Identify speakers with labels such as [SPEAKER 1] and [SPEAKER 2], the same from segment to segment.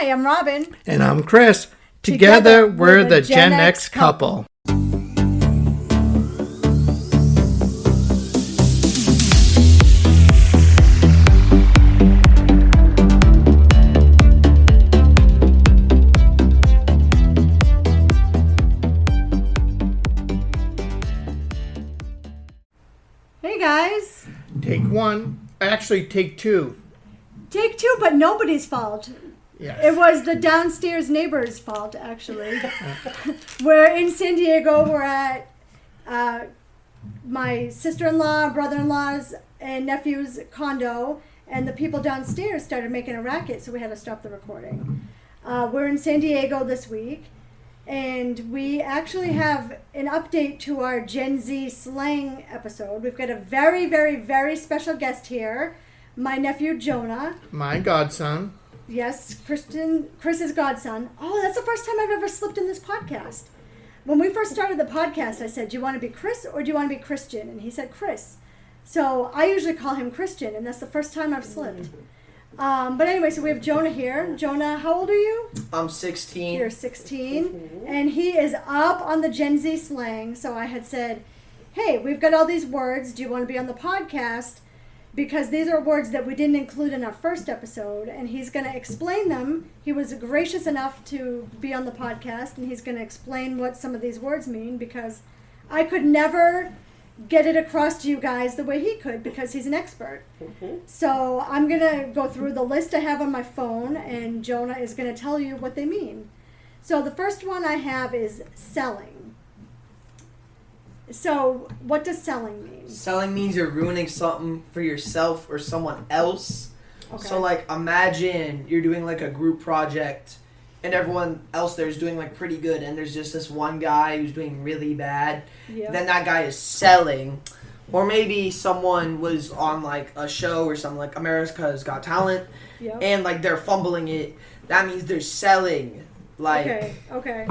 [SPEAKER 1] Hi, I'm Robin.
[SPEAKER 2] And I'm Chris. Together we're the Gen X couple.
[SPEAKER 1] Hey guys.
[SPEAKER 2] Take one. Actually, take two.
[SPEAKER 1] Take two, but nobody's fault.
[SPEAKER 2] Yes.
[SPEAKER 1] It was the downstairs neighbor's fault, actually. We're in San Diego. We're at my sister-in-law, brother-in-law's, and nephew's condo, and the people downstairs started making a racket, so we had to stop the recording. We're in San Diego this week, and we actually have an update to our Gen Z Slang episode. We've got a very, very, very special guest here, my nephew Jonah.
[SPEAKER 2] My godson.
[SPEAKER 1] Yes, Chris's godson. Oh, that's the first time I've ever slipped in this podcast. When we first started the podcast, I said, do you want to be Chris or do you want to be Christian? And he said Chris. So I usually call him Christian, and that's the first time I've slipped. But anyway, so we have Jonah here. Jonah, how old are you?
[SPEAKER 3] I'm 16.
[SPEAKER 1] You're 16. And he is up on the Gen Z slang. So I had said, hey, we've got all these words. Do you want to be on the podcast? Because these are words that we didn't include in our first episode, and he's going to explain them. He was gracious enough to be on the podcast, and he's going to explain what some of these words mean, because I could never get it across to you guys the way he could, because he's an expert. So I'm going to go through the list I have on my phone, and Jonah is going to tell you what they mean. So the first one I have is selling. So, what does selling mean?
[SPEAKER 3] Selling means you're ruining something for yourself or someone else.
[SPEAKER 1] Okay.
[SPEAKER 3] So, like, imagine you're doing, like, a group project and everyone else there is doing, like, pretty good, and there's just this one guy who's doing really bad.
[SPEAKER 1] Yep.
[SPEAKER 3] Then that guy is selling. Or maybe someone was on, like, a show or something, like America's Got Talent,
[SPEAKER 1] Yep.
[SPEAKER 3] and, like, they're fumbling it. That means they're selling. Like,
[SPEAKER 1] Okay.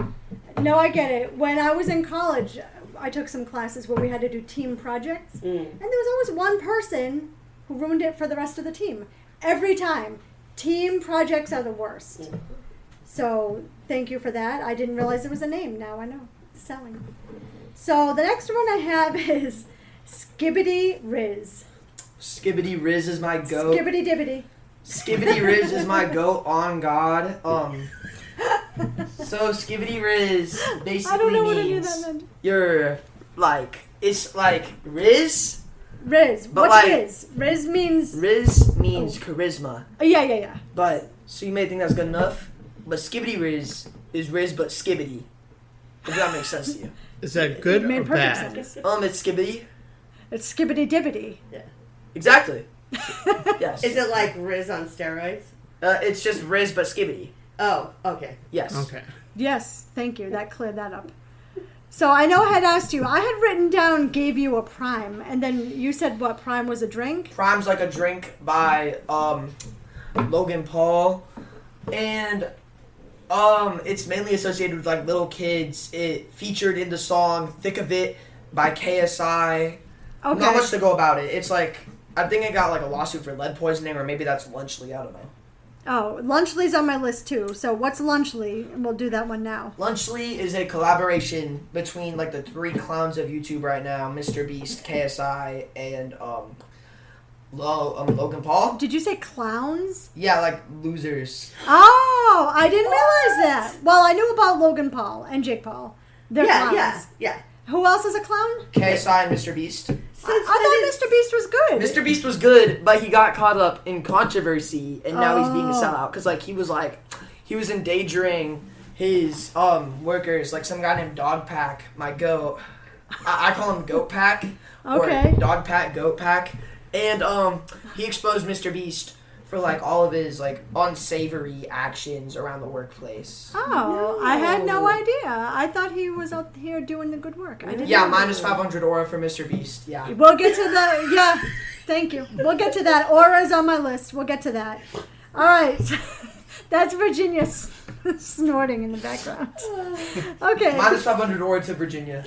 [SPEAKER 1] No, I get it. When I was in college, I took some classes where we had to do team projects, and there was always one person who ruined it for the rest of the team. Every time. Team projects are the worst. So, thank you for that. I didn't realize there was a name. Now I know. Selling. So, the next one I have is Skibbity Riz.
[SPEAKER 3] Skibbity Riz is my goat.
[SPEAKER 1] Skibbity Dibbity.
[SPEAKER 3] Skibbity Riz is my goat on God. So Skibbity Riz basically
[SPEAKER 1] I don't know what any of
[SPEAKER 3] means
[SPEAKER 1] that meant.
[SPEAKER 3] you're like, it's like Riz.
[SPEAKER 1] Riz.
[SPEAKER 3] But
[SPEAKER 1] What's
[SPEAKER 3] like-
[SPEAKER 1] Riz? Riz means...
[SPEAKER 3] Riz means charisma.
[SPEAKER 1] Oh, yeah.
[SPEAKER 3] But, so you may think that's good enough, but Skibbity Riz is Riz but Skibbity. If that makes sense to you.
[SPEAKER 2] Is that good
[SPEAKER 1] It made
[SPEAKER 2] or
[SPEAKER 1] perfect
[SPEAKER 2] bad?
[SPEAKER 1] sense.
[SPEAKER 3] It's Skibbity.
[SPEAKER 1] It's Skibbity Dibbity.
[SPEAKER 4] Yeah.
[SPEAKER 3] Exactly. Yes.
[SPEAKER 4] Is it like Riz on steroids?
[SPEAKER 3] It's just Riz but Skibbity.
[SPEAKER 4] Oh, okay.
[SPEAKER 3] Yes.
[SPEAKER 2] Okay.
[SPEAKER 1] Yes, thank you. That cleared that up. So I know I had asked you. I had written down, gave you a prime, and then you said what, prime was a drink?
[SPEAKER 3] Prime's like a drink by Logan Paul, and it's mainly associated with like little kids. It featured in the song "Thick of It" by KSI.
[SPEAKER 1] Okay.
[SPEAKER 3] Not much to go about it. It's like, I think it got like a lawsuit for lead poisoning, or maybe that's Lunchly. I don't know.
[SPEAKER 1] Oh, Lunchly's on my list too. So what's Lunchly? And we'll do that one now.
[SPEAKER 3] Lunchly is a collaboration between like the three clowns of YouTube right now: Mr. Beast, KSI, and Logan Paul.
[SPEAKER 1] Did you say clowns?
[SPEAKER 3] Yeah, like losers.
[SPEAKER 1] Oh, I didn't realize that. Well, I knew about Logan Paul and Jake Paul. They're clowns.
[SPEAKER 4] Yeah.
[SPEAKER 1] Who else is a clown?
[SPEAKER 3] KSI and Mr. Beast.
[SPEAKER 1] I thought Mr. Beast was good.
[SPEAKER 3] Mr. Beast was good, but he got caught up in controversy, and now he's being a sellout. Because, like, he was endangering his workers. Like, some guy named Dog Pack, my goat. I call him Goat Pack.
[SPEAKER 1] Okay.
[SPEAKER 3] Or Dog Pack, Goat Pack. And he exposed Mr. Beast for, like, all of his, like, unsavory actions around the workplace.
[SPEAKER 1] Oh, I had no idea. I thought he was out here doing the good work. I didn't
[SPEAKER 3] Yeah,
[SPEAKER 1] know.
[SPEAKER 3] minus 500 aura for Mr. Beast. Yeah.
[SPEAKER 1] We'll get to the, yeah, thank you. We'll get to that. Aura's on my list. We'll get to that. All right. That's Virginia snorting in the background. Okay.
[SPEAKER 3] Minus 500 aura to Virginia.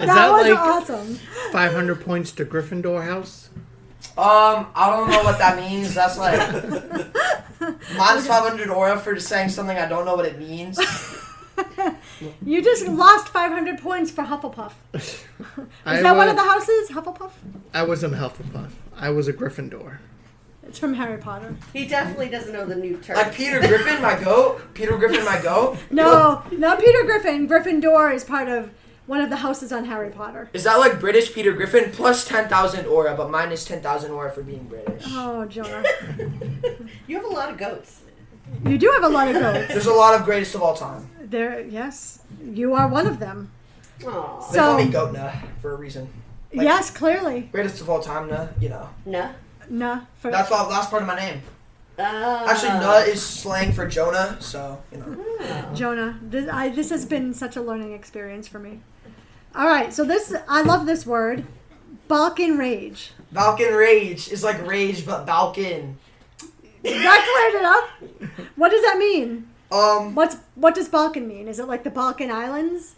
[SPEAKER 1] That was
[SPEAKER 2] like
[SPEAKER 1] awesome.
[SPEAKER 2] 500 points to Gryffindor House?
[SPEAKER 3] I don't know what that means. That's like minus 500 aura for just saying something I don't know what it means.
[SPEAKER 1] You just lost 500 points for Hufflepuff. Is that one of the houses, Hufflepuff?
[SPEAKER 2] I wasn't Hufflepuff. I was a Gryffindor.
[SPEAKER 1] It's from Harry Potter.
[SPEAKER 4] He definitely doesn't know the new term.
[SPEAKER 3] Like Peter Griffin, my goat. Peter Griffin, my goat.
[SPEAKER 1] No, not Peter Griffin. Gryffindor is part of one of the houses on Harry Potter.
[SPEAKER 3] Is that like British Peter Griffin plus 10,000 aura, but minus 10,000 aura for being British?
[SPEAKER 1] Oh, Jonah.
[SPEAKER 4] You have a lot of goats.
[SPEAKER 1] You do have a lot of goats.
[SPEAKER 3] There's a lot of greatest of all time.
[SPEAKER 1] Yes, you are one of them.
[SPEAKER 4] Aww.
[SPEAKER 3] They call
[SPEAKER 1] So-
[SPEAKER 3] me Goatna for a reason. Like,
[SPEAKER 1] Yes, clearly.
[SPEAKER 3] Greatest of all time, nah, you know.
[SPEAKER 4] No.
[SPEAKER 1] Nah.
[SPEAKER 3] That's the last part of my name.
[SPEAKER 4] Uh,
[SPEAKER 3] Actually, Nut is slang for Jonah, so, you know.
[SPEAKER 1] Jonah, this has been such a learning experience for me. All right, so I love this word, Balkan rage.
[SPEAKER 3] Balkan rage is like rage, but Balkan.
[SPEAKER 1] That cleared it up. What does that mean?
[SPEAKER 3] What?
[SPEAKER 1] What does Balkan mean? Is it like the Balkan Islands?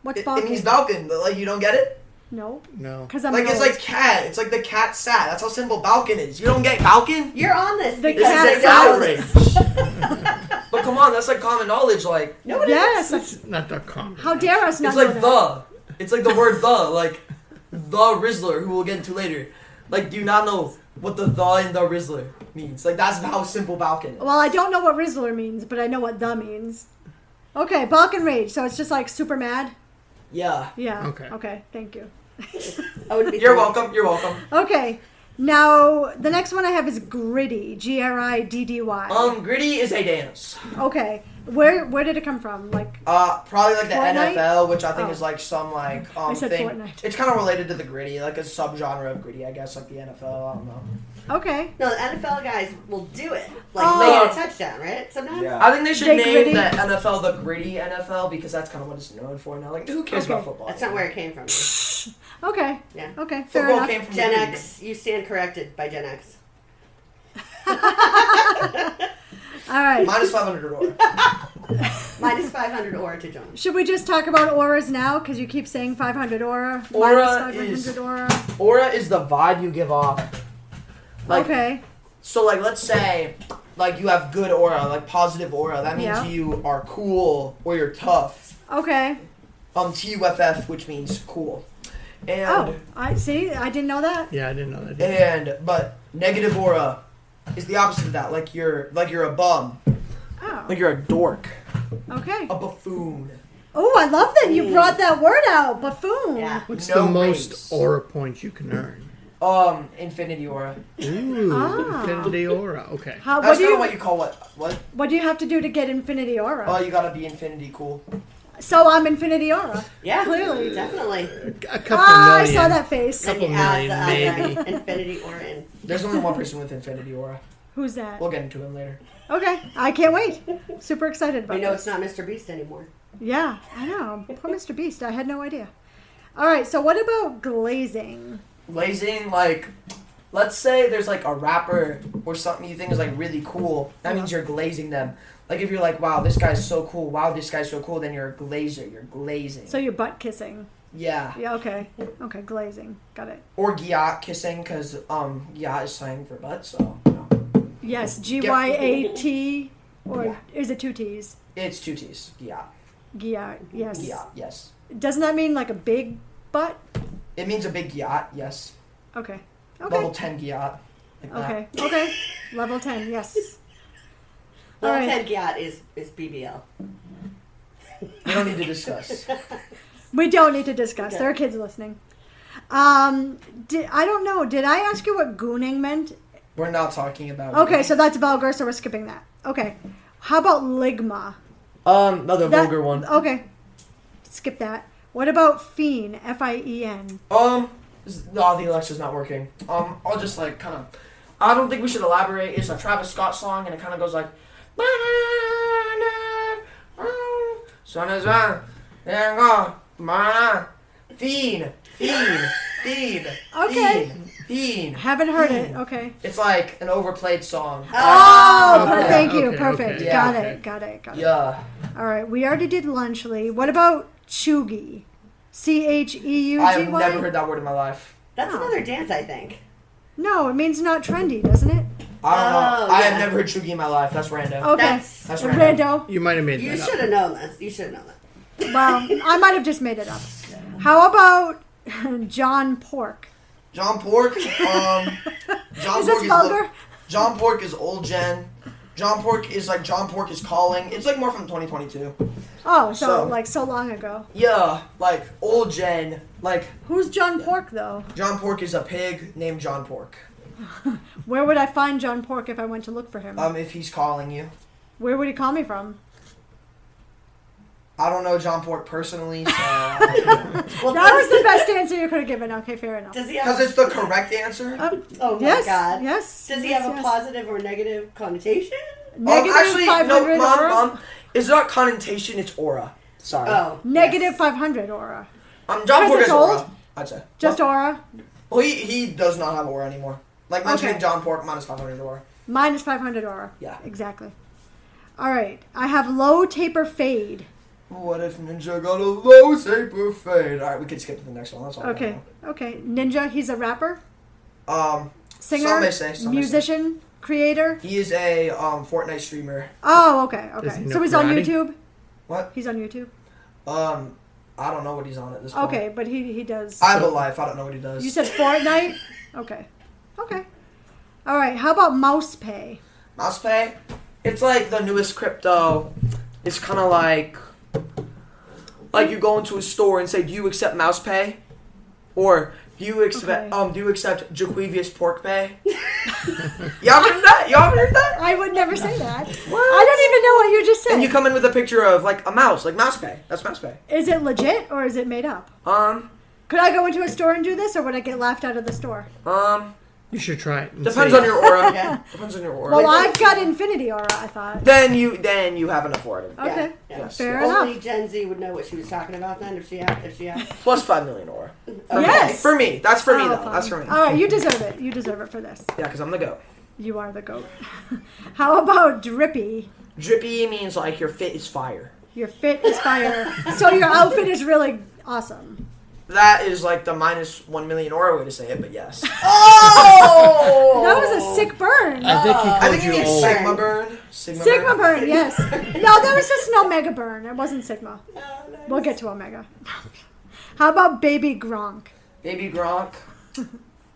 [SPEAKER 1] What's
[SPEAKER 3] It
[SPEAKER 1] Balkan?
[SPEAKER 3] means Balkan, but like you don't get it?
[SPEAKER 1] No,
[SPEAKER 2] No.
[SPEAKER 1] because I'm
[SPEAKER 3] Like it's
[SPEAKER 1] old.
[SPEAKER 3] like cat. It's like the cat sat. That's how simple Balkan is. You don't get Balkan?
[SPEAKER 4] You're on this.
[SPEAKER 1] The
[SPEAKER 3] This
[SPEAKER 1] cat
[SPEAKER 3] is
[SPEAKER 1] sat.
[SPEAKER 3] outrage. But come on, that's like common knowledge. Like
[SPEAKER 4] No, it
[SPEAKER 1] Yes.
[SPEAKER 2] It's not that common.
[SPEAKER 1] How dare us not
[SPEAKER 3] it's
[SPEAKER 1] know
[SPEAKER 3] like
[SPEAKER 1] that?
[SPEAKER 3] the. It's like the word the. Like the Rizzler, who we'll get into later. Like, do you not know what the in the Rizzler means? Like that's how simple Balkan is.
[SPEAKER 1] Well, I don't know what Rizzler means, but I know what the means. Okay, Balkan rage. So it's just like super mad.
[SPEAKER 3] Yeah.
[SPEAKER 1] Yeah.
[SPEAKER 2] Okay.
[SPEAKER 1] Okay. Thank you.
[SPEAKER 4] I would be
[SPEAKER 3] You're welcome. You're welcome.
[SPEAKER 1] Okay. Now the next one I have is gritty. Griddy.
[SPEAKER 3] Gritty is a dance.
[SPEAKER 1] Okay. Where did it come from? Like
[SPEAKER 3] Probably like the
[SPEAKER 1] Fortnite?
[SPEAKER 3] NFL, which I think
[SPEAKER 1] Oh.
[SPEAKER 3] is like some like
[SPEAKER 1] I said
[SPEAKER 3] thing.
[SPEAKER 1] Fortnite.
[SPEAKER 3] It's kind of related to the gritty, like a subgenre of gritty, I guess, like the NFL. I don't know.
[SPEAKER 1] okay.
[SPEAKER 4] No, the NFL guys will do it. Like
[SPEAKER 1] Oh.
[SPEAKER 4] they get a touchdown, right? Sometimes.
[SPEAKER 3] I think they should
[SPEAKER 1] They
[SPEAKER 3] name
[SPEAKER 1] gritty?
[SPEAKER 3] the NFL the gritty NFL because that's kind of what it's known for now. Like, who cares
[SPEAKER 1] Okay.
[SPEAKER 3] about football?
[SPEAKER 4] That's not where it came from.
[SPEAKER 1] Okay.
[SPEAKER 4] Yeah.
[SPEAKER 1] Okay. Fair
[SPEAKER 3] Football
[SPEAKER 1] enough.
[SPEAKER 3] came from
[SPEAKER 4] Gen
[SPEAKER 3] the
[SPEAKER 4] X, you stand corrected by Gen X.
[SPEAKER 1] All right.
[SPEAKER 3] minus 500 aura.
[SPEAKER 4] Minus 500 aura to John.
[SPEAKER 1] Should we just talk about auras now? Because you keep saying 500 aura.
[SPEAKER 3] Aura
[SPEAKER 1] minus 500
[SPEAKER 3] is-
[SPEAKER 1] aura.
[SPEAKER 3] Aura is the vibe you give off. Like,
[SPEAKER 1] Okay.
[SPEAKER 3] So, like, let's say, like, you have good aura, like positive aura. That means
[SPEAKER 1] Yeah.
[SPEAKER 3] you are cool or you're tough.
[SPEAKER 1] Okay.
[SPEAKER 3] TUFF, which means cool. And
[SPEAKER 1] Oh, I see. I didn't know that.
[SPEAKER 2] Yeah, I didn't know that.
[SPEAKER 3] but negative aura is the opposite of that. Like you're a bum.
[SPEAKER 1] Oh.
[SPEAKER 3] Like you're a dork.
[SPEAKER 1] Okay.
[SPEAKER 3] A buffoon.
[SPEAKER 1] Oh, I love that you brought that word out, buffoon.
[SPEAKER 4] Yeah.
[SPEAKER 2] What's
[SPEAKER 3] No
[SPEAKER 2] the most
[SPEAKER 3] race.
[SPEAKER 2] aura points you can earn?
[SPEAKER 3] Infinity aura.
[SPEAKER 2] Ooh,
[SPEAKER 1] Ah.
[SPEAKER 2] infinity aura. Okay.
[SPEAKER 1] What
[SPEAKER 3] That's
[SPEAKER 1] do
[SPEAKER 3] kind
[SPEAKER 1] you
[SPEAKER 3] of what you call what?
[SPEAKER 1] What do you have to do to get infinity aura?
[SPEAKER 3] Oh, you gotta be infinity cool.
[SPEAKER 1] So I'm infinity aura.
[SPEAKER 4] Yeah,
[SPEAKER 1] Clearly.
[SPEAKER 4] definitely.
[SPEAKER 2] A couple
[SPEAKER 1] I
[SPEAKER 2] million.
[SPEAKER 1] saw that face.
[SPEAKER 4] Then
[SPEAKER 2] Couple
[SPEAKER 4] you add
[SPEAKER 2] million,
[SPEAKER 4] the
[SPEAKER 2] maybe.
[SPEAKER 4] infinity aura in.
[SPEAKER 3] There's only one person with infinity aura.
[SPEAKER 1] Who's that?
[SPEAKER 3] We'll get into him later.
[SPEAKER 1] Okay, I can't wait. Super excited about
[SPEAKER 4] We know
[SPEAKER 1] this.
[SPEAKER 4] it's not Mr. Beast anymore.
[SPEAKER 1] Yeah, I know. Poor Mr. Beast. I had no idea. All right, so what about glazing?
[SPEAKER 3] Glazing, like, let's say there's like a rapper or something you think is like really cool. That means you're glazing them. Like if you're like, wow, this guy's so cool. Wow, this guy's so cool. Then you're a glazer. You're glazing.
[SPEAKER 1] So you're butt kissing.
[SPEAKER 3] Yeah.
[SPEAKER 1] Yeah, okay. Okay, glazing. Got it.
[SPEAKER 3] Or gyat kissing, because gyat is slang for butt. So you know.
[SPEAKER 1] Yes, Gyat, or
[SPEAKER 3] Yeah.
[SPEAKER 1] is it two T's?
[SPEAKER 3] It's two T's. Gyat.
[SPEAKER 1] Gyat, yes.
[SPEAKER 3] Gyat. Yes.
[SPEAKER 1] Doesn't that mean like a big butt?
[SPEAKER 3] It means a big gyat. Yes.
[SPEAKER 1] Okay.
[SPEAKER 3] Level
[SPEAKER 1] Okay.
[SPEAKER 3] 10 gyat. Like that.
[SPEAKER 1] Okay. Okay. Level 10, yes. All
[SPEAKER 4] Level
[SPEAKER 1] right.
[SPEAKER 4] 10 Gyat is BBL.
[SPEAKER 3] We don't need to discuss.
[SPEAKER 1] We don't need to discuss.
[SPEAKER 4] Yeah.
[SPEAKER 1] There are kids listening. I don't know. Did I ask you what gooning meant?
[SPEAKER 3] We're not talking about.
[SPEAKER 1] Okay, so that's vulgar, so we're skipping that. Okay. How about ligma?
[SPEAKER 3] Another
[SPEAKER 1] That-
[SPEAKER 3] vulgar one.
[SPEAKER 1] Okay. Skip that. What about fiend? F-I-E-N.
[SPEAKER 3] No, the Alexa's not working. I'll just like kind of. I don't think we should elaborate. It's a Travis Scott song, and it kind of goes like. Sun is on. There go. Fiend.
[SPEAKER 1] Okay.
[SPEAKER 3] Fiend.
[SPEAKER 1] Haven't heard it. Okay.
[SPEAKER 3] It's like an overplayed song.
[SPEAKER 1] Oh,
[SPEAKER 2] Okay,
[SPEAKER 1] thank you.
[SPEAKER 2] okay,
[SPEAKER 1] Perfect.
[SPEAKER 2] okay.
[SPEAKER 1] Got
[SPEAKER 2] Yeah.
[SPEAKER 1] it. Got it. Got it.
[SPEAKER 3] Yeah.
[SPEAKER 1] All right. We already did Lunchley. What about Cheugy? C-H-E-U-G-Y?
[SPEAKER 3] I have never heard that word in my life.
[SPEAKER 4] That's
[SPEAKER 1] Oh.
[SPEAKER 4] another dance, I think.
[SPEAKER 1] No, it means not trendy, doesn't it?
[SPEAKER 3] I don't know.
[SPEAKER 4] Oh,
[SPEAKER 3] I
[SPEAKER 4] yeah.
[SPEAKER 3] have never heard Chugi in my life. That's random.
[SPEAKER 1] Okay.
[SPEAKER 4] That's
[SPEAKER 1] Rando.
[SPEAKER 2] You might have made
[SPEAKER 4] You
[SPEAKER 2] that
[SPEAKER 4] should
[SPEAKER 2] up.
[SPEAKER 4] have known this. You should know that.
[SPEAKER 1] Well, I might have just made it up. How about John Pork?
[SPEAKER 3] John Pork. John
[SPEAKER 1] Is
[SPEAKER 3] Pork
[SPEAKER 1] this vulgar?
[SPEAKER 3] John Pork is old gen. John Pork is like John Pork is calling. It's like more from 2022.
[SPEAKER 1] Oh,
[SPEAKER 3] So-
[SPEAKER 1] like so long ago.
[SPEAKER 3] Yeah, like old gen. Like
[SPEAKER 1] Who's John Pork though?
[SPEAKER 3] John Pork is a pig named John Pork.
[SPEAKER 1] Where would I find John Pork if I went to look for him?
[SPEAKER 3] If he's calling you.
[SPEAKER 1] Where would he call me from?
[SPEAKER 3] I don't know John Pork personally, so
[SPEAKER 4] Well,
[SPEAKER 1] That was the best answer you could have given. Okay, fair enough.
[SPEAKER 4] Does he
[SPEAKER 3] because
[SPEAKER 4] have?
[SPEAKER 3] it's the correct answer.
[SPEAKER 4] Oh my
[SPEAKER 1] yes,
[SPEAKER 4] God.
[SPEAKER 1] yes.
[SPEAKER 4] Does he
[SPEAKER 1] yes,
[SPEAKER 4] have a
[SPEAKER 1] yes.
[SPEAKER 4] positive or negative connotation?
[SPEAKER 1] Negative
[SPEAKER 3] Actually,
[SPEAKER 1] 500
[SPEAKER 3] no,
[SPEAKER 1] aura?
[SPEAKER 3] mom, it's not connotation, it's aura. Sorry.
[SPEAKER 4] Oh.
[SPEAKER 1] Negative
[SPEAKER 4] yes.
[SPEAKER 1] 500 aura.
[SPEAKER 3] John
[SPEAKER 1] Because
[SPEAKER 3] Pork
[SPEAKER 1] it's
[SPEAKER 3] has aura,
[SPEAKER 1] old?
[SPEAKER 3] I'd say.
[SPEAKER 1] Just
[SPEAKER 3] Well,
[SPEAKER 1] aura.
[SPEAKER 3] well, he does not have aura anymore. Like mentioning
[SPEAKER 1] Okay.
[SPEAKER 3] John Pork minus 500 aura.
[SPEAKER 1] Minus 500 aura.
[SPEAKER 3] Yeah.
[SPEAKER 1] Exactly. All right. I have low taper fade.
[SPEAKER 3] What if Ninja got a low taper fade? Alright, we can skip to the next one. That's all. I
[SPEAKER 1] Okay.
[SPEAKER 3] know.
[SPEAKER 1] Okay. Ninja, he's a rapper,
[SPEAKER 3] Some
[SPEAKER 1] singer,
[SPEAKER 3] may say. Some may say.
[SPEAKER 1] musician, creator.
[SPEAKER 3] He is a Fortnite streamer.
[SPEAKER 1] Oh, okay.
[SPEAKER 2] Does he
[SPEAKER 1] Okay.
[SPEAKER 2] know
[SPEAKER 1] So he's on
[SPEAKER 2] karate?
[SPEAKER 1] YouTube?
[SPEAKER 3] What?
[SPEAKER 1] He's on YouTube?
[SPEAKER 3] I don't know what he's on at this point.
[SPEAKER 1] Okay, but he does.
[SPEAKER 3] I have a life. I don't know what he does.
[SPEAKER 1] You said Fortnite? Okay. Okay. All right. How about Mouse Pay?
[SPEAKER 3] Mouse Pay? It's like the newest crypto. It's kind of like you go into a store and say, "Do you accept Mouse Pay?" Or do you accept
[SPEAKER 1] Okay.
[SPEAKER 3] do you accept Jaquivius Pork Pay? Y'all heard that? Y'all heard that?
[SPEAKER 1] I would never say that. I don't even know what you just said.
[SPEAKER 3] And you come in with a picture of like a mouse, like Mouse Pay. That's Mouse Pay.
[SPEAKER 1] Is it legit or is it made up? Could I go into a store and do this, or would I get laughed out of the store?
[SPEAKER 2] You should try it. and
[SPEAKER 3] Depends
[SPEAKER 2] see.
[SPEAKER 3] on your aura.
[SPEAKER 4] Yeah.
[SPEAKER 3] Depends on your aura.
[SPEAKER 1] Well, I've got Infinity Aura, I thought.
[SPEAKER 3] Then you have enough aura.
[SPEAKER 1] Okay.
[SPEAKER 4] Yeah.
[SPEAKER 3] Yes.
[SPEAKER 1] Fair
[SPEAKER 4] Only
[SPEAKER 1] enough.
[SPEAKER 4] Gen Z would know what she was talking about then if she asked.
[SPEAKER 3] Plus 5 million aura.
[SPEAKER 1] Yes.
[SPEAKER 3] For me. That's for me
[SPEAKER 1] Oh,
[SPEAKER 3] though.
[SPEAKER 1] fine.
[SPEAKER 3] That's for me.
[SPEAKER 1] All right, you deserve it. You deserve it for this.
[SPEAKER 3] Yeah, because I'm the goat.
[SPEAKER 1] You are the goat. How about Drippy?
[SPEAKER 3] Drippy means like your fit is fire.
[SPEAKER 1] Your fit is fire. So your outfit is really awesome.
[SPEAKER 3] That is like the minus 1 million aura way to say it, but yes.
[SPEAKER 4] Oh!
[SPEAKER 1] That was a sick burn.
[SPEAKER 2] I think he
[SPEAKER 3] I
[SPEAKER 2] called
[SPEAKER 3] think you
[SPEAKER 2] you
[SPEAKER 3] mean
[SPEAKER 2] old.
[SPEAKER 3] Sigma burn.
[SPEAKER 1] Sigma burn, yes. No, there was just no mega burn. It wasn't Sigma. We'll get to Omega. How about Baby Gronk?
[SPEAKER 3] Baby Gronk.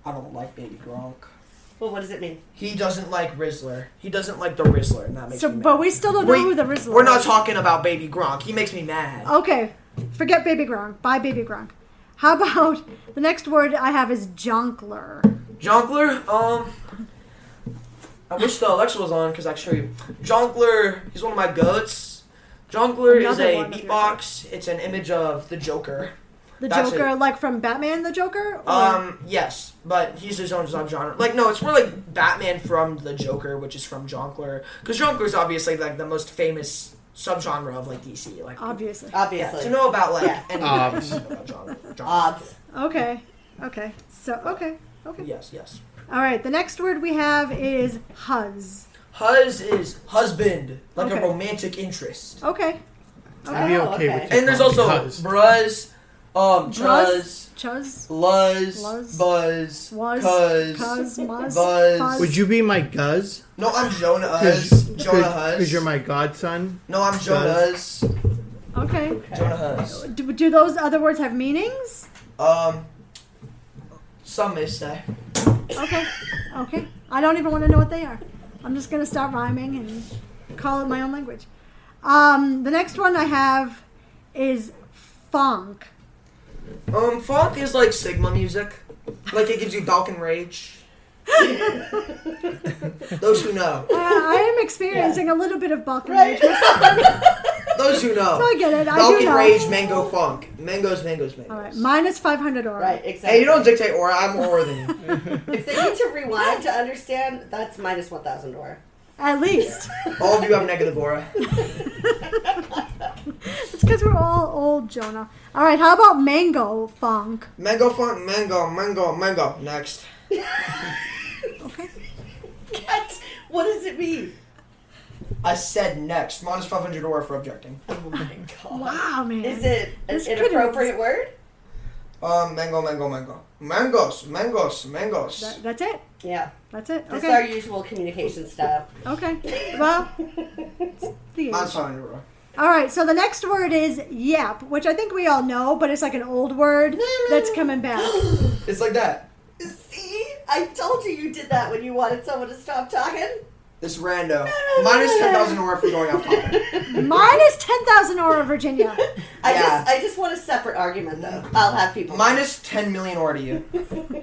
[SPEAKER 3] I don't like Baby Gronk.
[SPEAKER 4] Well, what does it mean?
[SPEAKER 3] He doesn't like Rizzler. He doesn't like the Rizzler, and that makes
[SPEAKER 1] So,
[SPEAKER 3] me mad.
[SPEAKER 1] but we still don't know who the Rizzler
[SPEAKER 3] We're not
[SPEAKER 1] is.
[SPEAKER 3] talking about Baby Gronk. He makes me mad.
[SPEAKER 1] Okay, forget Baby Gronk. Bye, Baby Gronk. How about the next word I have is jonkler?
[SPEAKER 3] Jonkler, I wish the Alexa was on because I can show you. Jonkler, he's one of my goats. Jonkler is
[SPEAKER 1] Another
[SPEAKER 3] a
[SPEAKER 1] one of your
[SPEAKER 3] beatbox. It's an image of the Joker.
[SPEAKER 1] The
[SPEAKER 3] That's
[SPEAKER 1] Joker,
[SPEAKER 3] it.
[SPEAKER 1] like from Batman, the Joker? Or-
[SPEAKER 3] Yes, but he's his own subgenre. Like, no, it's more like Batman from the Joker, which is from Jonkler. Because Jonkler's obviously like the most famous subgenre of like DC. Like,
[SPEAKER 1] Obviously.
[SPEAKER 3] yeah,
[SPEAKER 4] Obviously.
[SPEAKER 3] to know about like
[SPEAKER 4] Yeah.
[SPEAKER 3] anything,
[SPEAKER 2] Obs.
[SPEAKER 3] you know about Jonkler.
[SPEAKER 4] Obs.
[SPEAKER 1] Okay. So, okay.
[SPEAKER 3] Yes.
[SPEAKER 1] All right, the next word we have is huzz.
[SPEAKER 3] Huzz is husband, like
[SPEAKER 1] Okay.
[SPEAKER 3] a romantic interest.
[SPEAKER 1] Okay.
[SPEAKER 2] I'd be
[SPEAKER 4] Oh,
[SPEAKER 2] okay
[SPEAKER 4] okay.
[SPEAKER 2] with you.
[SPEAKER 3] And there's
[SPEAKER 2] calling
[SPEAKER 3] also
[SPEAKER 2] me cuz.
[SPEAKER 3] bruz, chuz,
[SPEAKER 1] Chuz.
[SPEAKER 3] luz,
[SPEAKER 1] Luz.
[SPEAKER 3] buzz,
[SPEAKER 1] Was.
[SPEAKER 3] cuz,
[SPEAKER 1] Cuz. Muzz.
[SPEAKER 3] buzz.
[SPEAKER 1] Fuzz.
[SPEAKER 2] Would you be my Guz?
[SPEAKER 3] No, I'm Jonah Huz. Jonah Huz.
[SPEAKER 2] Because you're my godson.
[SPEAKER 3] No, I'm Jonah Huz.
[SPEAKER 1] Okay.
[SPEAKER 3] Jonah Huz.
[SPEAKER 1] Do those other words have meanings?
[SPEAKER 3] Some may say.
[SPEAKER 1] Okay. Okay. I don't even want to know what they are. I'm just going to start rhyming and call it my own language. The next one I have is funk.
[SPEAKER 3] Funk is like Sigma music. Like it gives you Balkan rage. Those who know.
[SPEAKER 1] I am experiencing a little bit of Balkan
[SPEAKER 4] Right.
[SPEAKER 1] rage myself.
[SPEAKER 3] Those who know.
[SPEAKER 1] So I get it. I do
[SPEAKER 3] Balkan
[SPEAKER 1] know.
[SPEAKER 3] rage, mango funk. Mangoes.
[SPEAKER 1] All right. Minus 500 aura.
[SPEAKER 4] Right, exactly.
[SPEAKER 3] Hey, you don't dictate aura. I'm more aura than you.
[SPEAKER 4] If they need to rewind to understand, that's minus 1,000 aura.
[SPEAKER 1] At least.
[SPEAKER 3] All of you have negative aura.
[SPEAKER 1] It's because we're all old, Jonah. All right. How about mango funk?
[SPEAKER 3] Mango funk, mango. Next.
[SPEAKER 1] Okay.
[SPEAKER 4] What does it mean?
[SPEAKER 3] I said next. Minus 500 aura for objecting.
[SPEAKER 4] Oh my god.
[SPEAKER 1] Wow, man.
[SPEAKER 4] Is it an
[SPEAKER 1] This could-
[SPEAKER 4] inappropriate word?
[SPEAKER 3] Mango. Mangos.
[SPEAKER 1] That's it.
[SPEAKER 4] Yeah.
[SPEAKER 1] That's it.
[SPEAKER 4] This
[SPEAKER 1] Okay.
[SPEAKER 4] is our usual communication style.
[SPEAKER 1] Okay. Well, the age.
[SPEAKER 3] That's fine, bro.
[SPEAKER 1] All right. So the next word is yap, which I think we all know, but it's like an old word that's coming back.
[SPEAKER 3] It's like that.
[SPEAKER 4] See? I told you did that when you wanted someone to stop talking.
[SPEAKER 3] This rando. Minus 10,000 or if we're going off topic.
[SPEAKER 1] Minus 10,000 Aura, Virginia.
[SPEAKER 4] I just want a separate argument though. I'll have people.
[SPEAKER 3] Minus 10 million aura to you.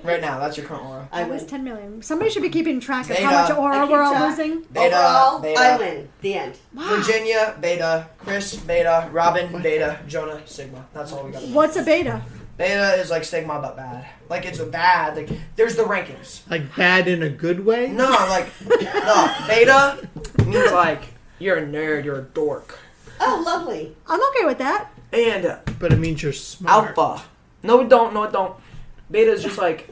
[SPEAKER 3] Right now, that's your current aura.
[SPEAKER 4] I
[SPEAKER 1] Minus
[SPEAKER 4] win.
[SPEAKER 1] 10 million. Somebody should be keeping track of
[SPEAKER 3] Beta.
[SPEAKER 1] how much
[SPEAKER 4] I
[SPEAKER 1] Aura
[SPEAKER 4] keep
[SPEAKER 1] we're all
[SPEAKER 4] track.
[SPEAKER 1] losing.
[SPEAKER 3] Beta,
[SPEAKER 4] Overall,
[SPEAKER 3] beta.
[SPEAKER 4] I win. The end.
[SPEAKER 1] Wow.
[SPEAKER 3] Virginia, beta. Chris, beta. Robin, beta. Jonah, sigma. That's all we got.
[SPEAKER 1] What's a beta?
[SPEAKER 3] Beta is like sigma, but bad. Like, it's a bad. Like, there's the rankings.
[SPEAKER 2] Like bad in a good way?
[SPEAKER 3] No, beta means like you're a nerd, you're a dork.
[SPEAKER 4] Oh, lovely.
[SPEAKER 1] I'm okay with that.
[SPEAKER 3] And
[SPEAKER 2] But it means you're smart.
[SPEAKER 3] alpha. No, it don't. No, it don't. Beta is just like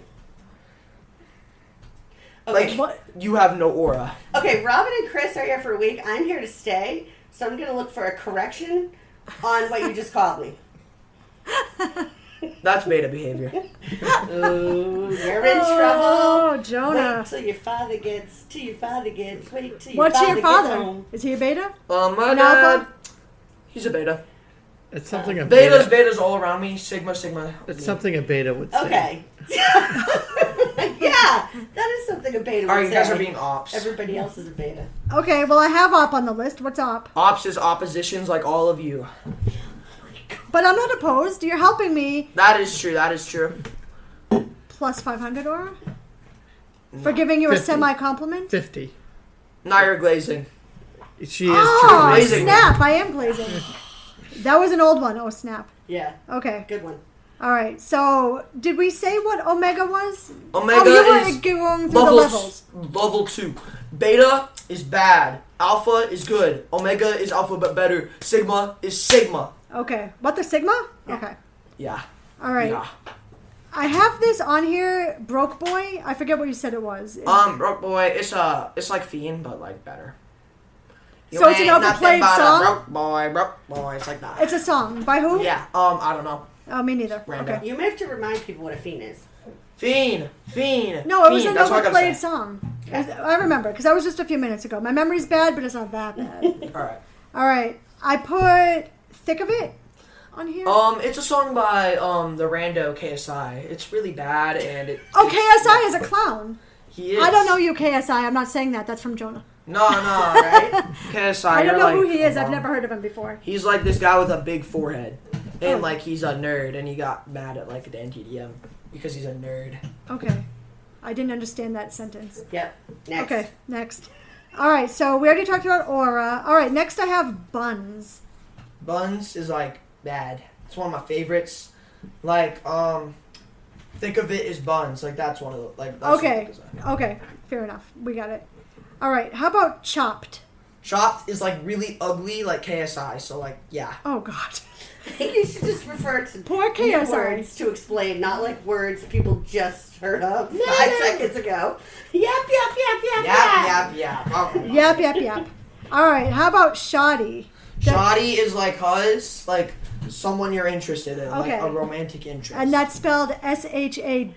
[SPEAKER 4] Okay.
[SPEAKER 1] What?
[SPEAKER 3] you have no aura.
[SPEAKER 4] Okay, Robin and Chris are here for a week. I'm here to stay, so I'm going to look for a correction on what you just called me.
[SPEAKER 3] That's beta behavior.
[SPEAKER 4] Ooh, you're in trouble.
[SPEAKER 1] Oh, Jonah.
[SPEAKER 4] Wait till your father gets. Wait till your
[SPEAKER 1] What's
[SPEAKER 4] father
[SPEAKER 1] your
[SPEAKER 4] gets
[SPEAKER 1] father?
[SPEAKER 4] home.
[SPEAKER 1] Is he a beta?
[SPEAKER 3] My
[SPEAKER 1] An
[SPEAKER 3] dad,
[SPEAKER 1] alpha?
[SPEAKER 3] he's a beta.
[SPEAKER 2] It's something a
[SPEAKER 3] Betas,
[SPEAKER 2] beta.
[SPEAKER 3] betas all around me. Sigma.
[SPEAKER 2] It's something a beta would say.
[SPEAKER 4] Okay. Yeah, that is something a beta would
[SPEAKER 3] Alright, you guys
[SPEAKER 4] say.
[SPEAKER 3] are being ops.
[SPEAKER 4] Everybody else is a beta.
[SPEAKER 1] Okay, well, I have op on the list. What's op?
[SPEAKER 3] Ops is oppositions like all of you.
[SPEAKER 1] But I'm not opposed. You're helping me.
[SPEAKER 3] That is true. That is true.
[SPEAKER 1] Plus 500 Aura? For giving you a
[SPEAKER 2] 50.
[SPEAKER 1] semi-compliment?
[SPEAKER 2] 50.
[SPEAKER 3] Now you're glazing.
[SPEAKER 2] She is
[SPEAKER 1] Oh,
[SPEAKER 2] truly.
[SPEAKER 3] glazing.
[SPEAKER 1] snap. I am glazing. That was an old one. Oh, snap.
[SPEAKER 4] Yeah,
[SPEAKER 1] Okay.
[SPEAKER 4] good one.
[SPEAKER 1] All right. So, did we say what Omega was?
[SPEAKER 3] Omega
[SPEAKER 1] oh, you
[SPEAKER 3] is
[SPEAKER 1] were going through the levels.
[SPEAKER 3] level 2. Beta is bad. Alpha is good. Omega is alpha but better. Sigma is sigma.
[SPEAKER 1] Okay. What, the Sigma?
[SPEAKER 4] Yeah.
[SPEAKER 1] Okay.
[SPEAKER 3] Yeah.
[SPEAKER 1] All right.
[SPEAKER 3] Yeah.
[SPEAKER 1] I have this on here, Broke Boy. I forget what you said it was.
[SPEAKER 3] Broke boy, it's like Fiend but like better. You
[SPEAKER 1] So it's an
[SPEAKER 3] ain't nothing
[SPEAKER 1] overplayed
[SPEAKER 3] but a
[SPEAKER 1] song?
[SPEAKER 3] Broke boy, it's like that.
[SPEAKER 1] It's a song. By who?
[SPEAKER 3] Yeah. I don't know.
[SPEAKER 1] Oh, me neither.
[SPEAKER 3] Random.
[SPEAKER 1] Okay.
[SPEAKER 4] You may have to remind people what a fiend is.
[SPEAKER 3] Fiend.
[SPEAKER 1] No, it was
[SPEAKER 3] Fiend.
[SPEAKER 1] an
[SPEAKER 3] That's what I gotta
[SPEAKER 1] overplayed
[SPEAKER 3] say.
[SPEAKER 1] song. I remember, because that was just a few minutes ago. My memory's bad, but it's not that bad.
[SPEAKER 3] All right.
[SPEAKER 1] All right. I put Thick of It on here.
[SPEAKER 3] It's a song by the Rando KSI. It's really bad and it.
[SPEAKER 1] Oh, KSI is a clown.
[SPEAKER 3] He is.
[SPEAKER 1] I don't know you, KSI. I'm not saying that. That's from Jonah.
[SPEAKER 3] No, right? KSI.
[SPEAKER 1] I don't
[SPEAKER 3] you're
[SPEAKER 1] know
[SPEAKER 3] like,
[SPEAKER 1] who he is. I've
[SPEAKER 3] wrong.
[SPEAKER 1] never heard of him before.
[SPEAKER 3] He's like this guy with a big forehead, and
[SPEAKER 1] Oh.
[SPEAKER 3] like he's a nerd, and he got mad at like the NTDM because he's a nerd.
[SPEAKER 1] Okay. I didn't understand that sentence.
[SPEAKER 4] Yep. Next.
[SPEAKER 1] Okay, next. All right, so we already talked about Aura. All right, next I have Buns.
[SPEAKER 3] Buns is like bad. It's one of my favorites. Like think of it as buns. Like that's one of the like. That's
[SPEAKER 1] Okay,
[SPEAKER 3] what it is.
[SPEAKER 1] okay, fair enough. We got it. All right, how about Chopped?
[SPEAKER 3] Chopped is like really ugly, like KSI. So like yeah.
[SPEAKER 1] Oh, God.
[SPEAKER 4] I think you should just refer to
[SPEAKER 1] Poor
[SPEAKER 4] new
[SPEAKER 1] KSI.
[SPEAKER 4] words to explain, not like words people just heard of 5 seconds ago. Yep.
[SPEAKER 3] Yeah. Okay.
[SPEAKER 1] Yap, yap, yap. All right, how about Shoddy?
[SPEAKER 3] Shoddy is like hus, like someone you're interested in,
[SPEAKER 1] Okay.
[SPEAKER 3] like a romantic interest.
[SPEAKER 1] And that's spelled SHAWTY.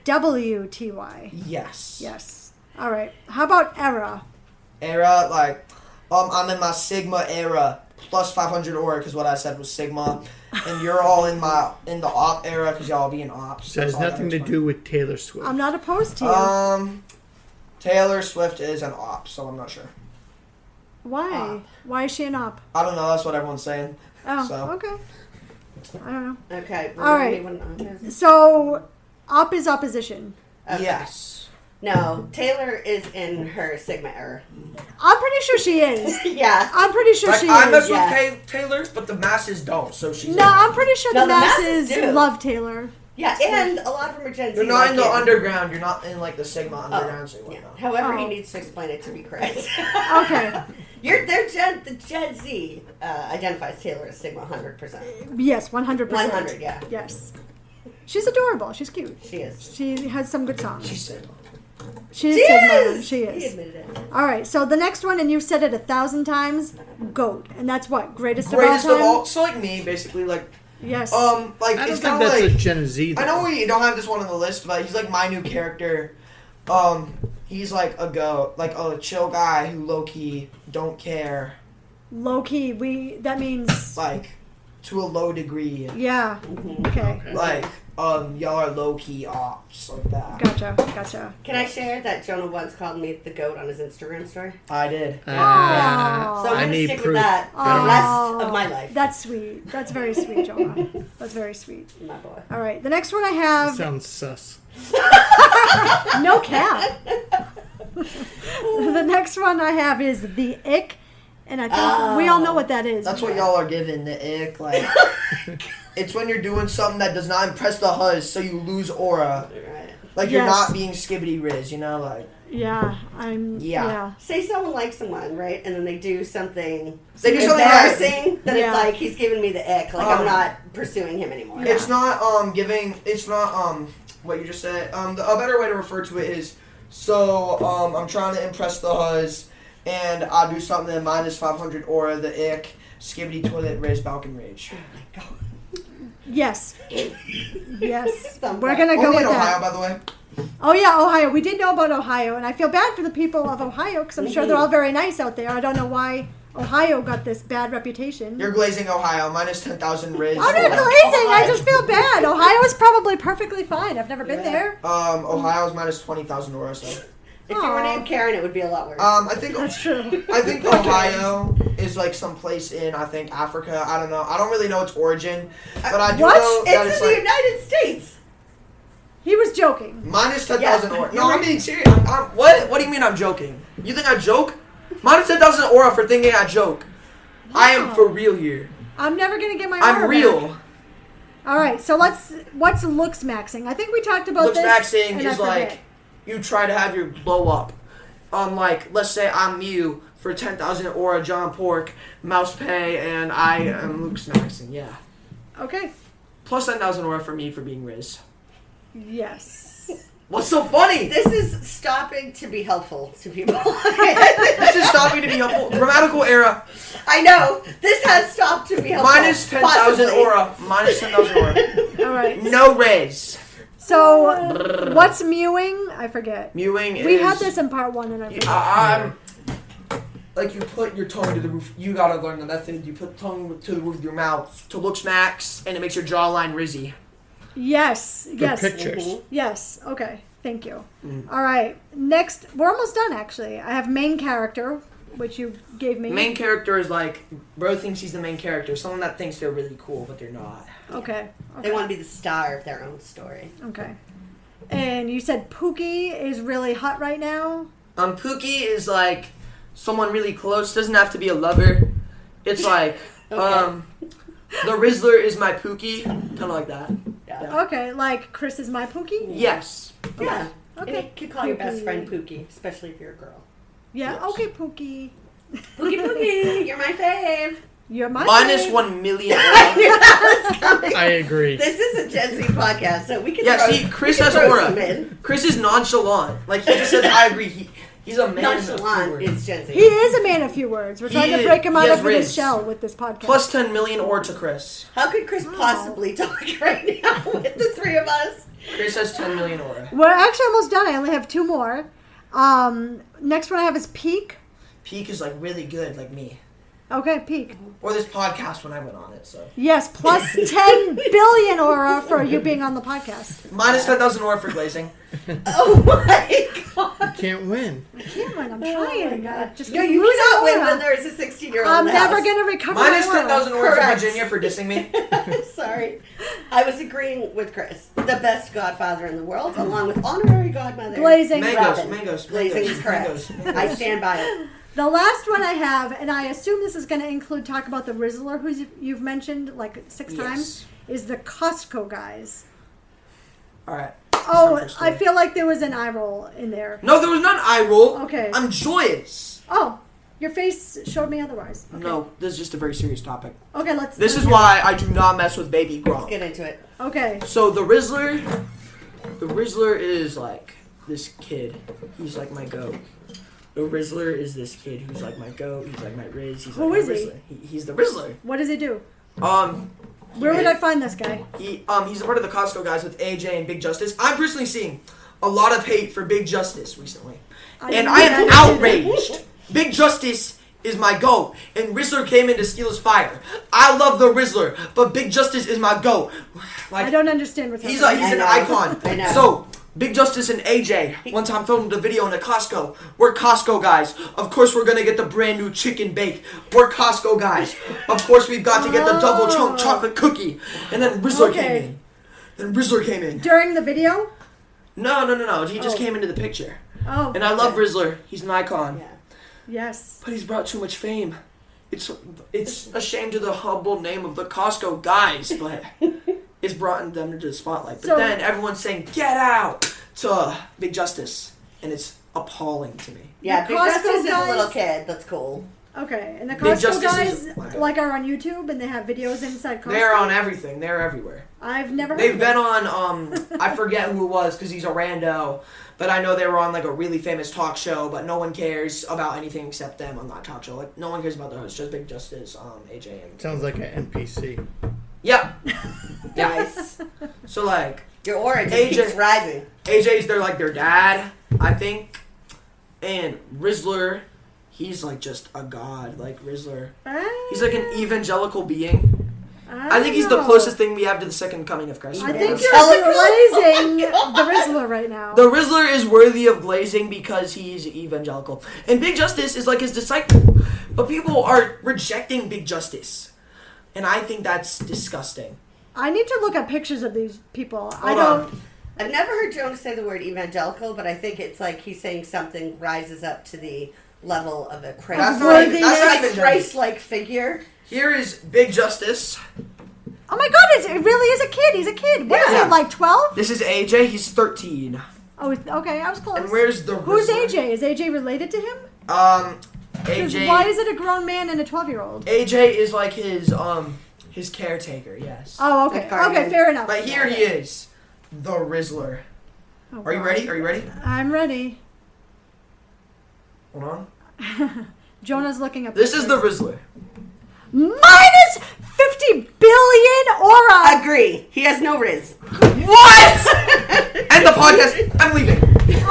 [SPEAKER 3] yes.
[SPEAKER 1] Yes. All right, how about Era?
[SPEAKER 3] Era, like, I'm in my Sigma era, plus 500 aura, because what I said was Sigma, and you're all in the op era, because y'all be in ops.
[SPEAKER 2] So it has
[SPEAKER 3] That's all I
[SPEAKER 2] nothing to
[SPEAKER 3] gotta
[SPEAKER 2] do with Taylor Swift.
[SPEAKER 1] I'm not opposed to you.
[SPEAKER 3] explain. Taylor Swift is an op, so I'm not sure.
[SPEAKER 1] Why? Why is she an op?
[SPEAKER 3] I don't know, that's what everyone's saying.
[SPEAKER 1] Oh,
[SPEAKER 3] So.
[SPEAKER 1] okay. I don't know.
[SPEAKER 4] Okay.
[SPEAKER 1] All right.
[SPEAKER 4] Anyone-
[SPEAKER 1] So, op is opposition.
[SPEAKER 4] Okay.
[SPEAKER 3] Yes.
[SPEAKER 4] No, Taylor is in her Sigma era.
[SPEAKER 1] I'm pretty sure she is.
[SPEAKER 4] Yeah.
[SPEAKER 1] I'm pretty sure
[SPEAKER 3] Like,
[SPEAKER 1] she
[SPEAKER 3] I mess
[SPEAKER 1] is.
[SPEAKER 3] with
[SPEAKER 4] yeah.
[SPEAKER 3] Taylor, but the masses don't, so she's
[SPEAKER 1] No,
[SPEAKER 3] an op.
[SPEAKER 1] I'm pretty sure
[SPEAKER 4] No,
[SPEAKER 1] the
[SPEAKER 4] the masses
[SPEAKER 1] masses
[SPEAKER 4] do.
[SPEAKER 1] love Taylor.
[SPEAKER 4] Yeah, and a lot of them are Gen Z.
[SPEAKER 3] You're not in the
[SPEAKER 4] like you.
[SPEAKER 3] underground, you're not in, like, the Sigma underground, so you
[SPEAKER 4] Yeah.
[SPEAKER 3] wouldn't know.
[SPEAKER 4] However,
[SPEAKER 1] Oh.
[SPEAKER 4] he needs to explain it to be correct.
[SPEAKER 1] Okay.
[SPEAKER 4] The Gen Z identifies Taylor as Sigma 100%.
[SPEAKER 1] Yes, 100%.
[SPEAKER 4] 100, yeah.
[SPEAKER 1] Yes. She's adorable. She's cute.
[SPEAKER 4] She is.
[SPEAKER 1] She has some good songs.
[SPEAKER 3] She's Sigma.
[SPEAKER 1] She is
[SPEAKER 4] She
[SPEAKER 1] Sigma.
[SPEAKER 4] is!
[SPEAKER 1] She
[SPEAKER 4] He
[SPEAKER 1] is.
[SPEAKER 4] admitted it.
[SPEAKER 1] All right, so the next one, and you've said it 1,000 times, GOAT. And that's what? Greatest
[SPEAKER 3] Greatest
[SPEAKER 1] of all
[SPEAKER 3] of
[SPEAKER 1] time?
[SPEAKER 3] all, so like me, basically, like,
[SPEAKER 1] Yes.
[SPEAKER 3] like,
[SPEAKER 2] I don't
[SPEAKER 3] it's
[SPEAKER 2] think
[SPEAKER 3] kind of
[SPEAKER 2] that's
[SPEAKER 3] like,
[SPEAKER 2] a Gen Z.
[SPEAKER 3] I know
[SPEAKER 2] though.
[SPEAKER 3] we don't have this one on the list, but he's like my new character. He's like a goat, like a chill guy who low key don't care.
[SPEAKER 1] Low key, that means
[SPEAKER 3] Like to a low degree.
[SPEAKER 1] yeah. Okay.
[SPEAKER 3] Like y'all are low key ops like that.
[SPEAKER 1] Gotcha.
[SPEAKER 4] Can I share that Jonah once called me the goat on his Instagram story?
[SPEAKER 3] I did.
[SPEAKER 4] So I'm
[SPEAKER 2] I
[SPEAKER 4] going to
[SPEAKER 2] need
[SPEAKER 4] stick
[SPEAKER 2] proof.
[SPEAKER 4] with that for the rest of my life.
[SPEAKER 1] That's sweet. That's very sweet, Jonah. That's very sweet.
[SPEAKER 4] My boy.
[SPEAKER 1] All right, the next one I have.
[SPEAKER 2] Sounds sus.
[SPEAKER 1] No cap. The next one I have is the ick, and I think we all know what that is.
[SPEAKER 3] That's what y'all are given, the ick. Like, it's when you're doing something that does not impress the huzz, so you lose aura.
[SPEAKER 4] Right.
[SPEAKER 3] Like, you're
[SPEAKER 1] Yes.
[SPEAKER 3] not being skibbity riz, you know? Like,
[SPEAKER 1] Yeah,
[SPEAKER 3] Yeah.
[SPEAKER 4] Say someone likes someone, right? And then they do something
[SPEAKER 3] They do something
[SPEAKER 4] embarrassing, then
[SPEAKER 1] Yeah.
[SPEAKER 4] it's like he's giving me the ick. Like I'm not pursuing him anymore.
[SPEAKER 3] it's not, what you just said. A better way to refer to it is, so, I'm trying to impress the huzz, and I do something that minus 500 aura, the ick, skibbity toilet riz, balcon rage.
[SPEAKER 1] Yes.
[SPEAKER 4] Thumbs
[SPEAKER 1] We're
[SPEAKER 4] up.
[SPEAKER 1] gonna go
[SPEAKER 3] Only
[SPEAKER 1] with
[SPEAKER 3] in Ohio,
[SPEAKER 1] that.
[SPEAKER 3] by the way.
[SPEAKER 1] Oh yeah, Ohio. We did know about Ohio, and I feel bad for the people of Ohio because I'm sure they're all very nice out there. I don't know why Ohio got this bad reputation.
[SPEAKER 3] You're glazing Ohio, minus 10,000 riz.
[SPEAKER 1] I'm not glazing. I just feel bad. Ohio is probably perfectly fine. I've never been there.
[SPEAKER 3] Ohio's minus 20,000 aura, so.
[SPEAKER 4] If you were named Karen, it would be a lot worse.
[SPEAKER 3] I think
[SPEAKER 1] That's true.
[SPEAKER 3] I think Ohio is like some place in Africa. I don't know. I don't really know its origin, but I do
[SPEAKER 1] What?
[SPEAKER 3] know that
[SPEAKER 4] It's
[SPEAKER 3] it's
[SPEAKER 4] in the
[SPEAKER 3] like
[SPEAKER 4] United States.
[SPEAKER 1] He was joking.
[SPEAKER 3] minus 10,000
[SPEAKER 4] Yeah.
[SPEAKER 3] aura. No, I'm being serious. What do you mean I'm joking? You think I joke? Minus 10,000 aura for thinking I joke. I am for real here.
[SPEAKER 1] I'm never gonna get my.
[SPEAKER 3] I'm
[SPEAKER 1] aura
[SPEAKER 3] real.
[SPEAKER 1] back. All right, so what's looks maxing? I think we talked about
[SPEAKER 3] Looks
[SPEAKER 1] this.
[SPEAKER 3] maxing
[SPEAKER 1] and I
[SPEAKER 3] is
[SPEAKER 1] forget.
[SPEAKER 3] like you try to have your blow up. Like let's say I'm you for 10,000 aura, John Pork, Mouse Pay, and I am Luke's maxing. Yeah.
[SPEAKER 1] Okay.
[SPEAKER 3] Plus 10,000 aura for me for being Riz.
[SPEAKER 1] Yes.
[SPEAKER 3] What's so funny?
[SPEAKER 4] This is stopping to be helpful to people.
[SPEAKER 3] This is stopping to be helpful. Grammatical error.
[SPEAKER 4] I know. This has stopped to be helpful.
[SPEAKER 3] Minus 10,000
[SPEAKER 4] Possibly.
[SPEAKER 3] aura. Minus 10,000 aura.
[SPEAKER 1] All right.
[SPEAKER 3] No Riz.
[SPEAKER 1] So what's mewing? I forget.
[SPEAKER 3] Mewing is.
[SPEAKER 1] We had this in part 1 and I forget.
[SPEAKER 3] I'm. Like you put your tongue to the roof. You gotta learn the method. You put tongue to the roof of your mouth to look smacks, and it makes your jawline rizzy.
[SPEAKER 1] Yes.
[SPEAKER 2] Good
[SPEAKER 1] Yes.
[SPEAKER 2] pictures.
[SPEAKER 4] Mhm.
[SPEAKER 1] Yes. Okay. Thank you.
[SPEAKER 3] Mm.
[SPEAKER 1] All right. Next, we're almost done actually. I have main character, which you gave me.
[SPEAKER 3] Main character is like, bro thinks he's the main character. Someone that thinks they're really cool, but they're not.
[SPEAKER 1] Okay.
[SPEAKER 4] They want to be the star of their own story.
[SPEAKER 1] Okay. And you said Pookie is really hot right now.
[SPEAKER 3] Pookie is like someone really close. Doesn't have to be a lover. It's like,
[SPEAKER 4] Okay.
[SPEAKER 3] the Rizzler is my Pookie. Kind of like that.
[SPEAKER 4] Yeah.
[SPEAKER 1] Okay, like Chris is my Pookie.
[SPEAKER 3] Yes.
[SPEAKER 4] Yeah.
[SPEAKER 1] Okay.
[SPEAKER 4] And you could call your best
[SPEAKER 1] Pookie.
[SPEAKER 4] friend Pookie, especially if you're a girl.
[SPEAKER 1] Yeah.
[SPEAKER 3] Yes.
[SPEAKER 1] Okay, Pookie.
[SPEAKER 4] Pookie, Pookie, you're my fave.
[SPEAKER 1] You're my
[SPEAKER 3] Minus
[SPEAKER 1] fave.
[SPEAKER 3] 1 million.
[SPEAKER 2] I agree.
[SPEAKER 4] This is a Gen Z podcast, so we can
[SPEAKER 3] Yeah,
[SPEAKER 4] throw,
[SPEAKER 3] see, Chris
[SPEAKER 4] we can
[SPEAKER 3] has
[SPEAKER 4] throw
[SPEAKER 3] aura.
[SPEAKER 4] some in.
[SPEAKER 3] Chris is nonchalant. Like, he just says, I agree. He's a man. of few
[SPEAKER 4] Nonchalant
[SPEAKER 3] words.
[SPEAKER 4] is Gen Z.
[SPEAKER 1] He is a man of few words. We're
[SPEAKER 3] He
[SPEAKER 1] trying to
[SPEAKER 3] is-
[SPEAKER 1] break him
[SPEAKER 3] he
[SPEAKER 1] out
[SPEAKER 3] has
[SPEAKER 1] of his
[SPEAKER 3] Riz.
[SPEAKER 1] shell with this podcast.
[SPEAKER 3] Plus 10 million or to Chris.
[SPEAKER 4] How could Chris possibly talk right now with the three of us?
[SPEAKER 3] Chris has 10 million aura.
[SPEAKER 1] We're actually almost done. I only have 2 more. Next one I have is Peak.
[SPEAKER 3] Peak is like really good, like me.
[SPEAKER 1] Okay, Peak.
[SPEAKER 3] Or this podcast when I went on it, so.
[SPEAKER 1] Yes, plus 10 billion aura for you being on the podcast.
[SPEAKER 3] Minus 10,000 aura for glazing.
[SPEAKER 4] Oh my god.
[SPEAKER 2] Can't win.
[SPEAKER 1] I can't win. I'm
[SPEAKER 4] Oh
[SPEAKER 1] trying.
[SPEAKER 4] my God.
[SPEAKER 1] Just
[SPEAKER 4] No,
[SPEAKER 1] keep
[SPEAKER 4] you
[SPEAKER 1] losing
[SPEAKER 4] cannot win
[SPEAKER 1] aura.
[SPEAKER 4] when there's a 16-year-old
[SPEAKER 1] I'm
[SPEAKER 4] in the
[SPEAKER 1] never
[SPEAKER 4] house.
[SPEAKER 1] going to recover
[SPEAKER 3] Minus
[SPEAKER 1] my aura.
[SPEAKER 3] 10,000 aura for
[SPEAKER 4] Correct.
[SPEAKER 3] Virginia for dissing me.
[SPEAKER 4] Sorry. I was agreeing with Chris. The best godfather in the world, along with honorary godmother.
[SPEAKER 1] Glazing.
[SPEAKER 3] Mangoes, mangoes,
[SPEAKER 4] Glazing
[SPEAKER 3] mangoes,
[SPEAKER 4] is correct.
[SPEAKER 3] mangoes, mangoes.
[SPEAKER 4] I stand by it.
[SPEAKER 1] The last one I have, and I assume this is going to include talk about the Rizzler, who you've mentioned like 6 times, is the Costco guys.
[SPEAKER 3] Alright.
[SPEAKER 1] Oh, I feel like there was an eye roll in there.
[SPEAKER 3] No, there was not an eye roll.
[SPEAKER 1] Okay.
[SPEAKER 3] I'm joyous.
[SPEAKER 1] Oh, your face showed me otherwise. Okay.
[SPEAKER 3] No, this is just a very serious topic.
[SPEAKER 1] Okay, let's.
[SPEAKER 3] This is why I do not mess with baby
[SPEAKER 4] Let's
[SPEAKER 3] Gronk.
[SPEAKER 4] get into it.
[SPEAKER 1] Okay.
[SPEAKER 3] So the Rizzler is like this kid. He's like my goat. The Rizzler is this kid who's like my goat. He's like my Riz. He's
[SPEAKER 1] Who
[SPEAKER 3] like
[SPEAKER 1] is
[SPEAKER 3] my
[SPEAKER 1] he?
[SPEAKER 3] Rizzler. He's the Rizzler.
[SPEAKER 1] What does he do?
[SPEAKER 3] He
[SPEAKER 1] Where would I find this guy?
[SPEAKER 3] he's a part of the Costco guys with AJ and Big Justice. I'm personally seeing a lot of hate for Big Justice recently. And
[SPEAKER 1] didn't
[SPEAKER 3] I am
[SPEAKER 1] see that.
[SPEAKER 3] outraged. Big Justice is my GOAT. And Rizzler came in to steal his fire. I love the Rizzler, but Big Justice is my GOAT. Like,
[SPEAKER 1] I don't understand what's
[SPEAKER 3] he's
[SPEAKER 1] happening.
[SPEAKER 3] an
[SPEAKER 4] I know.
[SPEAKER 3] icon.
[SPEAKER 4] I know.
[SPEAKER 3] So, Big Justice and AJ one time filmed a video in a Costco. We're Costco guys. Of course we're gonna get the brand new chicken bake. We're Costco guys. Of course we've got to get the double chunk chocolate cookie. And then Rizzler came in.
[SPEAKER 1] During the video?
[SPEAKER 3] No. He just came into the picture.
[SPEAKER 1] Oh.
[SPEAKER 3] And I love Rizzler. He's an icon.
[SPEAKER 4] Yeah.
[SPEAKER 1] Yes.
[SPEAKER 3] But he's brought too much fame. It's a shame to the humble name of the Costco guys, but it's brought them into the spotlight. But
[SPEAKER 1] So-
[SPEAKER 3] then everyone's saying, get out to Big Justice. And it's appalling to me.
[SPEAKER 4] Yeah,
[SPEAKER 1] The
[SPEAKER 4] Big
[SPEAKER 1] Costco
[SPEAKER 4] Justice is a little
[SPEAKER 1] guys-
[SPEAKER 4] kid. That's cool.
[SPEAKER 1] Okay. And the
[SPEAKER 3] Big
[SPEAKER 1] Costco
[SPEAKER 3] Justice
[SPEAKER 1] guys
[SPEAKER 3] is-
[SPEAKER 1] like are on YouTube and they have videos inside Costco.
[SPEAKER 3] They're on everything. They're everywhere.
[SPEAKER 1] I've never heard
[SPEAKER 3] They've
[SPEAKER 1] of
[SPEAKER 3] been
[SPEAKER 1] them.
[SPEAKER 3] on, I forget who it was because he's a rando. But I know they were on like a really famous talk show, but no one cares about anything except them on that talk show. Like, no one cares about the host, just Big Justice, AJ, and...
[SPEAKER 2] Sounds like an NPC.
[SPEAKER 3] Yeah. Yeah.
[SPEAKER 4] Nice.
[SPEAKER 3] So, like...
[SPEAKER 4] Your aura just
[SPEAKER 3] AJ
[SPEAKER 4] keeps rising.
[SPEAKER 3] AJ's their dad, I think. And Rizzler, he's like just a god, like Rizzler. He's like an evangelical being. I think he's the closest thing we have to the second coming of Christ.
[SPEAKER 1] I
[SPEAKER 3] to be
[SPEAKER 1] think
[SPEAKER 3] honest.
[SPEAKER 1] you're glazing the Rizzler right now.
[SPEAKER 3] The Rizzler is worthy of glazing because he's evangelical. And Big Justice is like his disciple. But people are rejecting Big Justice. And I think that's disgusting.
[SPEAKER 1] I need to look at pictures of these people.
[SPEAKER 3] Hold on.
[SPEAKER 4] I've never heard Jonah say the word evangelical, but I think it's like he's saying something rises up to the level of a
[SPEAKER 3] That's not even
[SPEAKER 4] Christ,
[SPEAKER 3] Jonah.
[SPEAKER 4] Christ-like figure.
[SPEAKER 3] Here is Big Justice.
[SPEAKER 1] Oh my god, it really is a kid. He's a kid. What is
[SPEAKER 3] Yeah.
[SPEAKER 1] he, like 12?
[SPEAKER 3] This is AJ. He's 13.
[SPEAKER 1] Oh, okay, I was close.
[SPEAKER 3] And where's the
[SPEAKER 1] Who's
[SPEAKER 3] Rizzler?
[SPEAKER 1] AJ? Is AJ related to him? 'Cause
[SPEAKER 3] AJ.
[SPEAKER 1] why is it a grown man and a 12-year-old?
[SPEAKER 3] AJ is like his caretaker. Yes.
[SPEAKER 1] Oh, okay. Okay, fair enough.
[SPEAKER 3] But here he is, the Rizzler.
[SPEAKER 1] Oh,
[SPEAKER 3] Are you
[SPEAKER 1] God.
[SPEAKER 3] ready? Are you ready?
[SPEAKER 1] I'm ready.
[SPEAKER 3] Hold on.
[SPEAKER 1] Jonah's looking up.
[SPEAKER 3] This is the Rizzler.
[SPEAKER 1] minus 50 billion aura.
[SPEAKER 4] Agree. He has no riz.
[SPEAKER 3] What? End the podcast. I'm leaving.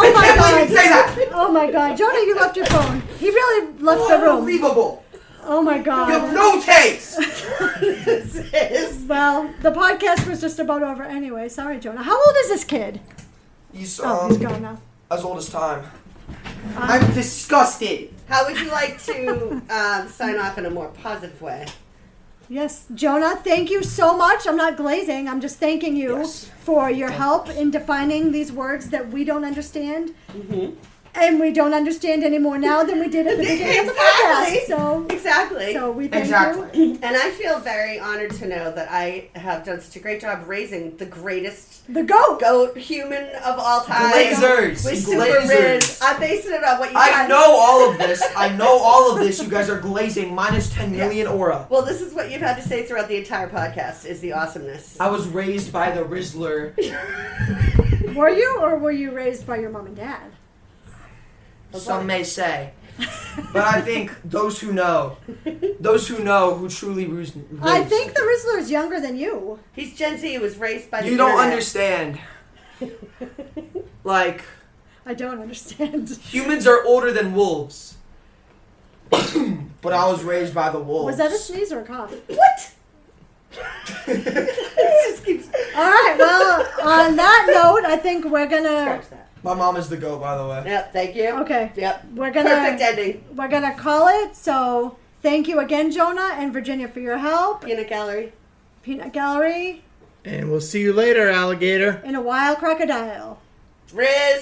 [SPEAKER 1] Oh my
[SPEAKER 3] I can't
[SPEAKER 1] god.
[SPEAKER 3] believe you say that.
[SPEAKER 1] Oh my god. Jonah, you left your phone. He really left the room.
[SPEAKER 3] Unbelievable.
[SPEAKER 1] Oh my
[SPEAKER 3] You
[SPEAKER 1] god.
[SPEAKER 3] have no taste.
[SPEAKER 4] This is.
[SPEAKER 1] Well, the podcast was just about over anyway. Sorry, Jonah. How old is this kid?
[SPEAKER 3] He's
[SPEAKER 1] Oh, he's gone now.
[SPEAKER 3] as old as time. I'm disgusted.
[SPEAKER 4] How would you like to sign off in a more positive way?
[SPEAKER 1] Yes, Jonah, thank you so much. I'm not glazing. I'm just thanking you
[SPEAKER 3] Yes.
[SPEAKER 1] for your help in defining these words that we don't understand.
[SPEAKER 4] Mm-hmm.
[SPEAKER 1] And we don't understand any more now than we did at the beginning of the podcast.
[SPEAKER 4] Exactly.
[SPEAKER 1] So we thank
[SPEAKER 3] Exactly.
[SPEAKER 1] you.
[SPEAKER 4] And I feel very honored to know that I have done such a great job raising the greatest
[SPEAKER 1] The goat.
[SPEAKER 4] goat human of all time.
[SPEAKER 3] Glazers.
[SPEAKER 4] With super
[SPEAKER 3] Glazers.
[SPEAKER 4] riz. I'm basing it on what you
[SPEAKER 3] I
[SPEAKER 4] got.
[SPEAKER 3] know all of this. I know all of this. You guys are glazing minus 10 million aura.
[SPEAKER 4] Well, this is what you've had to say throughout the entire podcast is the awesomeness.
[SPEAKER 3] I was raised by the Rizzler.
[SPEAKER 1] Were you, or were you raised by your mom and dad?
[SPEAKER 3] Some may say. But I think those who know who truly raised.
[SPEAKER 1] I think the Rizzler is younger than you.
[SPEAKER 4] He's Gen Z. He was raised by the
[SPEAKER 3] You don't
[SPEAKER 4] internet.
[SPEAKER 3] understand. Like,
[SPEAKER 1] I don't understand.
[SPEAKER 3] humans are older than wolves. But I was raised by the wolves.
[SPEAKER 1] Was that a sneeze or a cough?
[SPEAKER 4] What? It just keeps-
[SPEAKER 1] All right. Well, on that note, I think we're gonna.
[SPEAKER 4] Scratch that.
[SPEAKER 3] My mom is the goat, by the way.
[SPEAKER 4] Yep. Thank you.
[SPEAKER 1] Okay.
[SPEAKER 4] Yep.
[SPEAKER 1] We're gonna.
[SPEAKER 4] Perfect ending.
[SPEAKER 1] We're gonna call it. So thank you again, Jonah and Virginia, for your help.
[SPEAKER 4] Peanut gallery.
[SPEAKER 1] Peanut Gallery
[SPEAKER 2] And we'll see you later, alligator.
[SPEAKER 1] in a wild crocodile.
[SPEAKER 4] Riz.